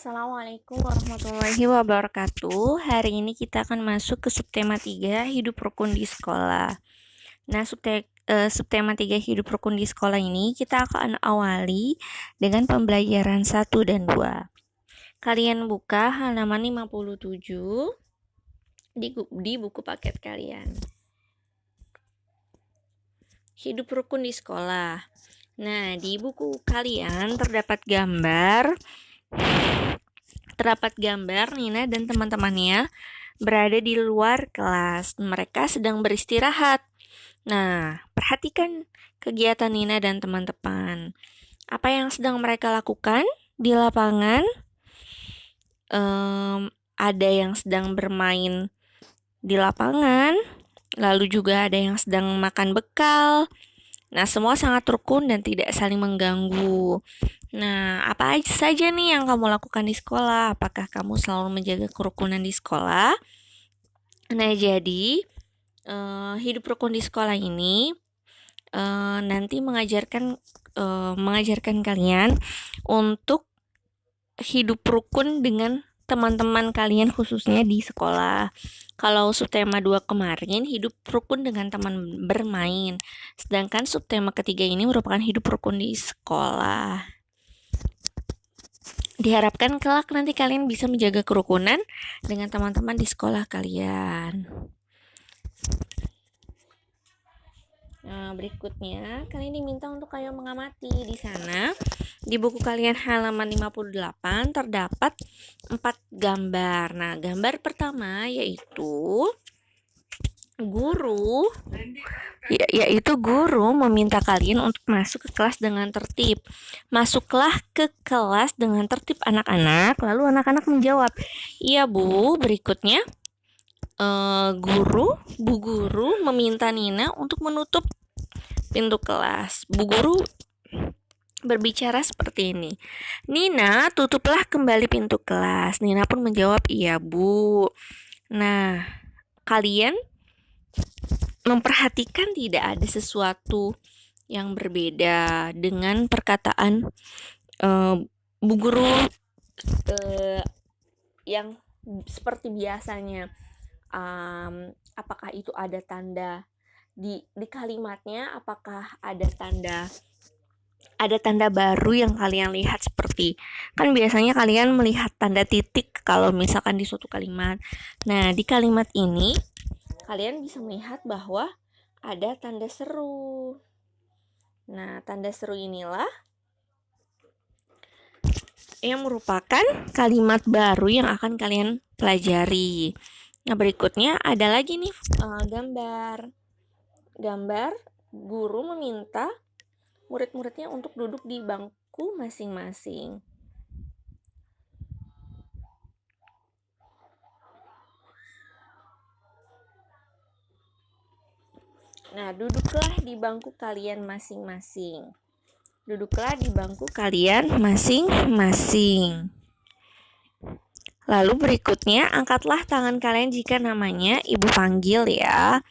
Assalamualaikum warahmatullahi wabarakatuh. Hari ini kita akan masuk ke subtema 3, hidup rukun di sekolah. Nah, subtema 3 hidup rukun di sekolah ini kita akan awali dengan pembelajaran 1 dan 2. Kalian buka halaman 57 di buku paket kalian. Hidup rukun di sekolah. Nah, di buku kalian terdapat gambar Nina dan teman-temannya berada di luar kelas. Mereka sedang beristirahat. Nah, perhatikan kegiatan Nina dan teman-teman. Apa yang sedang mereka lakukan di lapangan? Ada yang sedang bermain di lapangan, lalu juga ada yang sedang makan bekal. Nah, semua sangat rukun dan tidak saling mengganggu. Nah, apa saja nih yang kamu lakukan di sekolah? Apakah kamu selalu menjaga kerukunan di sekolah? Nah, jadi hidup rukun di sekolah ini nanti mengajarkan kalian untuk hidup rukun dengan teman-teman kalian khususnya di sekolah. Kalau subtema 2 kemarin hidup rukun dengan teman bermain. Sedangkan subtema ketiga ini merupakan hidup rukun di sekolah. Diharapkan kelak nanti kalian bisa menjaga kerukunan dengan teman-teman di sekolah kalian. Nah, berikutnya kalian diminta untuk kayak mengamati di sana. Di buku kalian halaman 58 terdapat 4 gambar. Nah, gambar pertama yaitu guru meminta kalian untuk masuk ke kelas dengan tertib. Masuklah ke kelas dengan tertib anak-anak. Lalu anak-anak menjawab, "Iya, Bu." Berikutnya Bu guru meminta Nina untuk menutup pintu kelas. Bu guru berbicara seperti ini, "Nina, tutuplah kembali pintu kelas." Nina pun menjawab, "Iya, Bu." Nah, kalian memperhatikan tidak ada sesuatu yang berbeda dengan perkataan Bu guru yang seperti biasanya. Apakah itu ada tanda di kalimatnya? Apakah ada tanda baru yang kalian lihat, seperti kan biasanya kalian melihat tanda titik kalau misalkan di suatu kalimat. Nah, di kalimat ini kalian bisa melihat bahwa ada tanda seru. Nah, tanda seru inilah yang merupakan kalimat baru yang akan kalian pelajari. Nah, berikutnya ada lagi nih gambar guru meminta murid-muridnya untuk duduk di bangku masing-masing. Nah, duduklah di bangku kalian masing-masing. Duduklah di bangku kalian masing-masing. Lalu berikutnya, angkatlah tangan kalian jika namanya ibu panggil ya.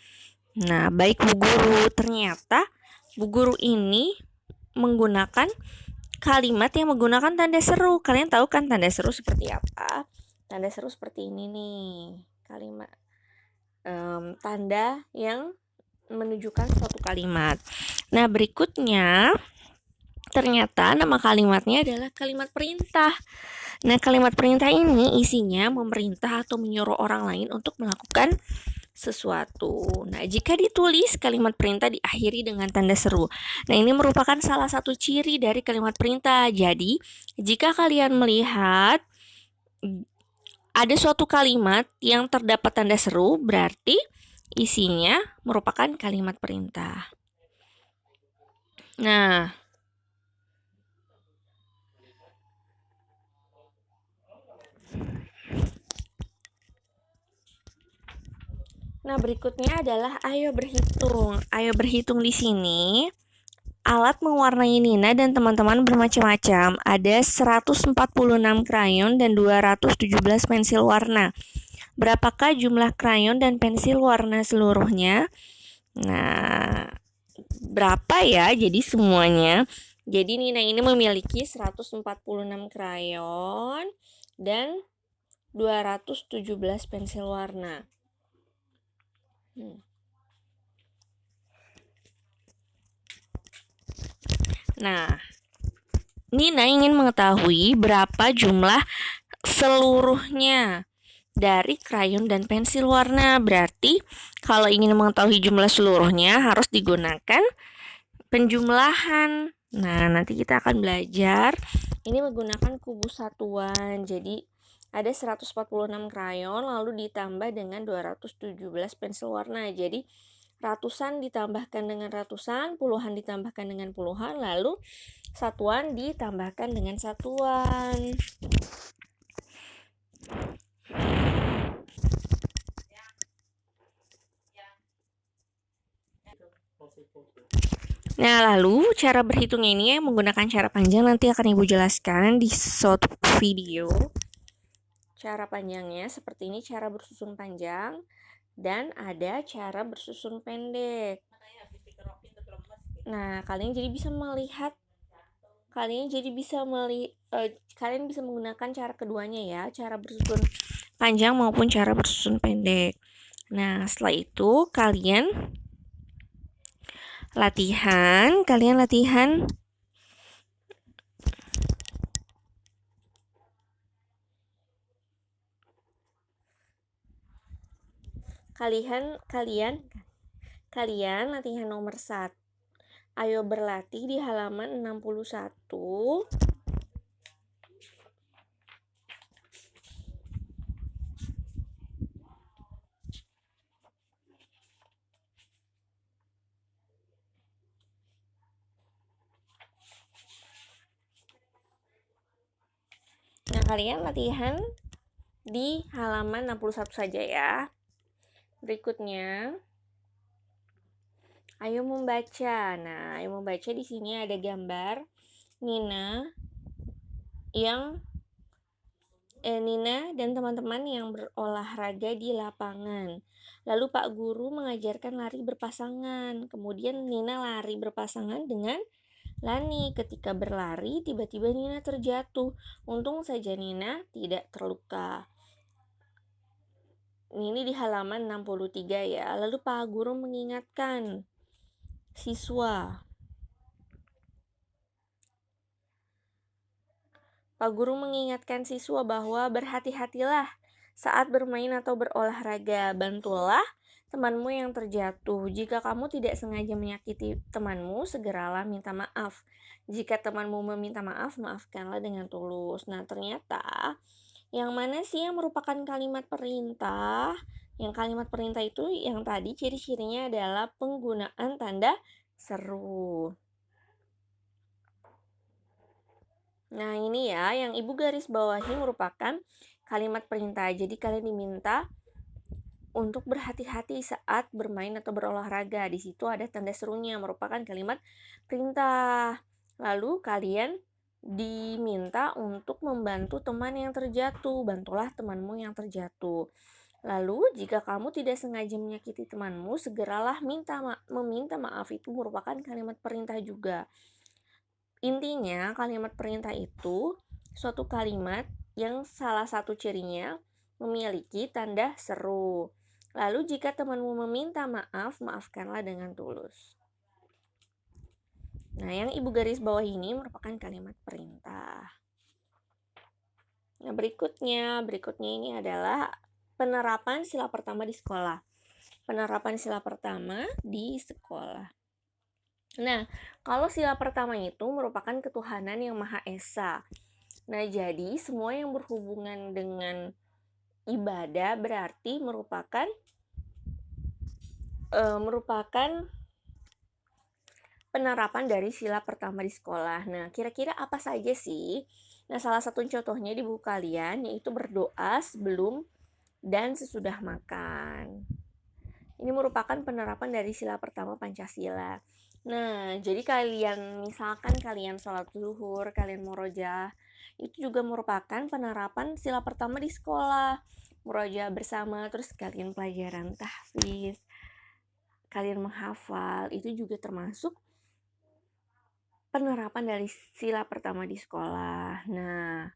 Nah, baik Bu guru. Ternyata Bu guru ini menggunakan kalimat yang menggunakan tanda seru. Kalian tahu kan tanda seru seperti apa? Tanda seru seperti ini nih. Kalimat tanda yang menunjukkan suatu kalimat. Nah, berikutnya ternyata nama kalimatnya adalah kalimat perintah. Nah, kalimat perintah ini isinya memerintah atau menyuruh orang lain untuk melakukan sesuatu. Nah, jika ditulis kalimat perintah diakhiri dengan tanda seru. Nah, ini merupakan salah satu ciri dari kalimat perintah. Jadi, jika kalian melihat ada suatu kalimat yang terdapat tanda seru, berarti isinya merupakan kalimat perintah. Nah, berikutnya adalah ayo berhitung. Ayo berhitung di sini alat mewarnai Nina dan teman-teman bermacam-macam. Ada 146 krayon dan 217 pensil warna. Berapakah jumlah krayon dan pensil warna seluruhnya? Nah, berapa ya? Jadi semuanya Jadi Nina ini memiliki 146 krayon dan 217 pensil warna. Nah, Nina ingin mengetahui berapa jumlah seluruhnya dari krayon dan pensil warna. Berarti kalau ingin mengetahui jumlah seluruhnya harus digunakan penjumlahan. Nah, nanti kita akan belajar ini menggunakan kubus satuan. Jadi ada 146 krayon lalu ditambah dengan 217 pensil warna. Jadi ratusan ditambahkan dengan ratusan, puluhan ditambahkan dengan puluhan, lalu satuan ditambahkan dengan satuan. Nah, lalu cara berhitungnya ini menggunakan cara panjang nanti akan Ibu jelaskan di suatu video. Cara panjangnya seperti ini, cara bersusun panjang, dan ada cara bersusun pendek. Nah, kalian jadi bisa melihat, kalian bisa menggunakan cara keduanya ya, cara bersusun panjang maupun cara bersusun pendek. Nah, setelah itu kalian latihan latihan nomor 1. Ayo berlatih di halaman 61. Nah, kalian latihan di halaman 61 saja ya. Berikutnya, ayo membaca. Nah, ayo membaca di sini ada gambar Nina dan teman-teman yang berolahraga di lapangan. Lalu Pak Guru mengajarkan lari berpasangan. Kemudian Nina lari berpasangan dengan Lani. Ketika berlari, tiba-tiba Nina terjatuh. Untung saja Nina tidak terluka. Ini di halaman 63 ya. Lalu Pak Guru mengingatkan siswa. Pak Guru mengingatkan siswa bahwa berhati-hatilah saat bermain atau berolahraga. Bantulah temanmu yang terjatuh. Jika kamu tidak sengaja menyakiti temanmu, segeralah minta maaf. Jika temanmu meminta maaf, maafkanlah dengan tulus. Nah, ternyata yang mana sih yang merupakan kalimat perintah? Yang kalimat perintah itu yang tadi ciri-cirinya adalah penggunaan tanda seru. Nah, ini ya yang Ibu garis bawahi merupakan kalimat perintah. Jadi kalian diminta untuk berhati-hati saat bermain atau berolahraga. Di situ ada tanda serunya merupakan kalimat perintah. Lalu kalian diminta untuk membantu teman yang terjatuh. Bantulah temanmu yang terjatuh. Lalu jika kamu tidak sengaja menyakiti temanmu, segeralah meminta maaf. Itu merupakan kalimat perintah juga. Intinya kalimat perintah itu suatu kalimat yang salah satu cirinya memiliki tanda seru. Lalu jika temanmu meminta maaf, maafkanlah dengan tulus. Nah, yang Ibu garis bawah ini merupakan kalimat perintah. Nah, berikutnya ini adalah penerapan sila pertama di sekolah. Penerapan sila pertama di sekolah. Nah, kalau sila pertama itu merupakan ketuhanan yang Maha Esa. Nah, jadi semua yang berhubungan dengan ibadah berarti merupakan penerapan dari sila pertama di sekolah. Nah, kira-kira apa saja sih? Nah, salah satu contohnya di buku kalian yaitu berdoa sebelum dan sesudah makan. Ini merupakan penerapan dari sila pertama Pancasila. Nah, jadi misalkan kalian sholat zuhur, kalian murojaah, itu juga merupakan penerapan sila pertama di sekolah. Murojaah bersama, terus kalian pelajaran tahfiz, kalian menghafal, itu juga termasuk penerapan dari sila pertama di sekolah. Nah,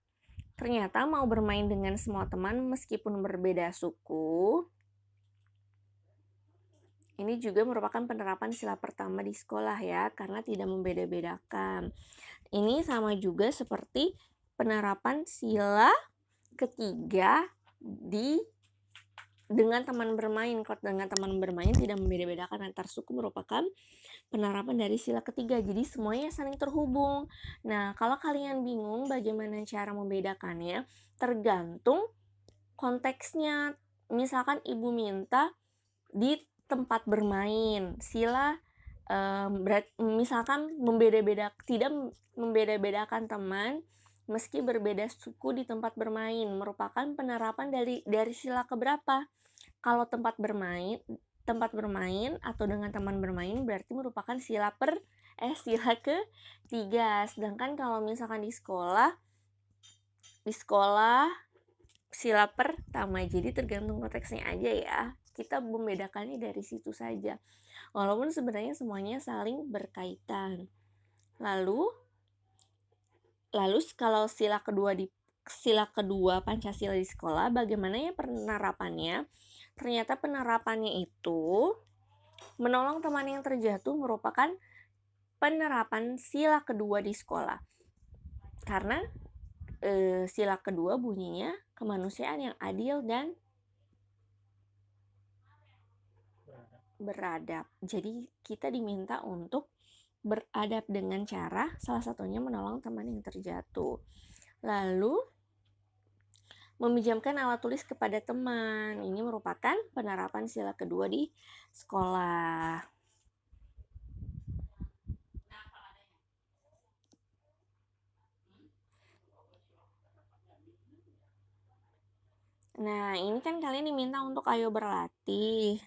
ternyata mau bermain dengan semua teman meskipun berbeda suku, ini juga merupakan penerapan sila pertama di sekolah ya, karena tidak membeda-bedakan. Ini sama juga seperti penerapan sila ketiga dengan teman bermain. Kalau dengan teman bermain tidak membeda-bedakan antar suku merupakan penerapan dari sila ketiga. Jadi semuanya saling terhubung. Nah, kalau kalian bingung bagaimana cara membedakannya, tergantung konteksnya. Misalkan ibu minta di tempat bermain, sila misalkan tidak membeda-bedakan teman meski berbeda suku di tempat bermain, merupakan penerapan dari sila keberapa? Kalau tempat bermain atau dengan teman bermain berarti merupakan sila ketiga. Sedangkan kalau misalkan di sekolah sila pertama. Jadi tergantung konteksnya aja ya. Kita membedakannya dari situ saja. Walaupun sebenarnya semuanya saling berkaitan. Lalu kalau sila kedua Pancasila di sekolah, bagaimana ya penerapannya? Ternyata penerapannya itu menolong teman yang terjatuh merupakan penerapan sila kedua di sekolah. Karena sila kedua bunyinya kemanusiaan yang adil dan beradab. Jadi kita diminta untuk beradab dengan cara salah satunya menolong teman yang terjatuh. Lalu meminjamkan alat tulis kepada teman. Ini merupakan penerapan sila kedua di sekolah. Nah, ini kan kalian diminta untuk ayo berlatih.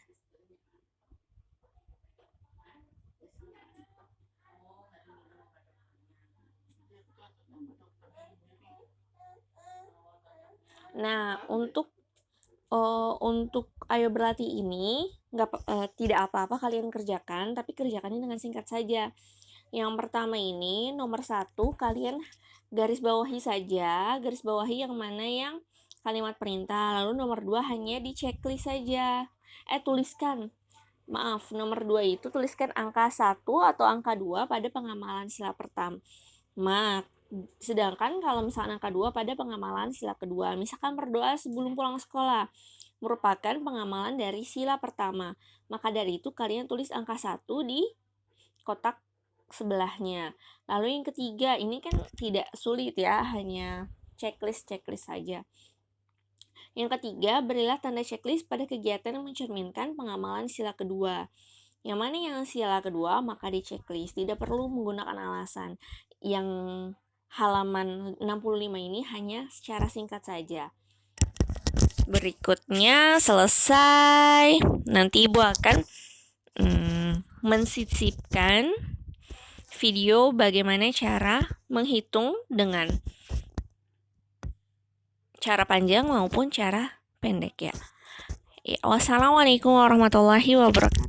Nah, untuk ayo berlatih ini tidak apa-apa kalian kerjakan, tapi kerjakannya dengan singkat saja. Yang pertama ini nomor 1 kalian garis bawahi saja, garis bawahi yang mana yang kalimat perintah. Lalu nomor 2 hanya di checklist saja. Nomor 2 itu tuliskan angka 1 atau angka 2 pada pengamalan sila pertama. Sedangkan kalau misalkan angka 2 pada pengamalan sila kedua, misalkan berdoa sebelum pulang sekolah, merupakan pengamalan dari sila pertama. Maka dari itu kalian tulis angka 1 di kotak sebelahnya. Lalu yang ketiga, ini kan tidak sulit ya, hanya checklist saja. Yang ketiga, berilah tanda checklist pada kegiatan yang mencerminkan pengamalan sila kedua. Yang mana yang sila kedua, maka di checklist. Tidak perlu menggunakan alasan. Yang halaman 65 ini hanya secara singkat saja. Berikutnya selesai. Nanti Ibu akan mensisipkan video bagaimana cara menghitung dengan cara panjang maupun cara pendek ya. Wassalamualaikum warahmatullahi wabarakatuh.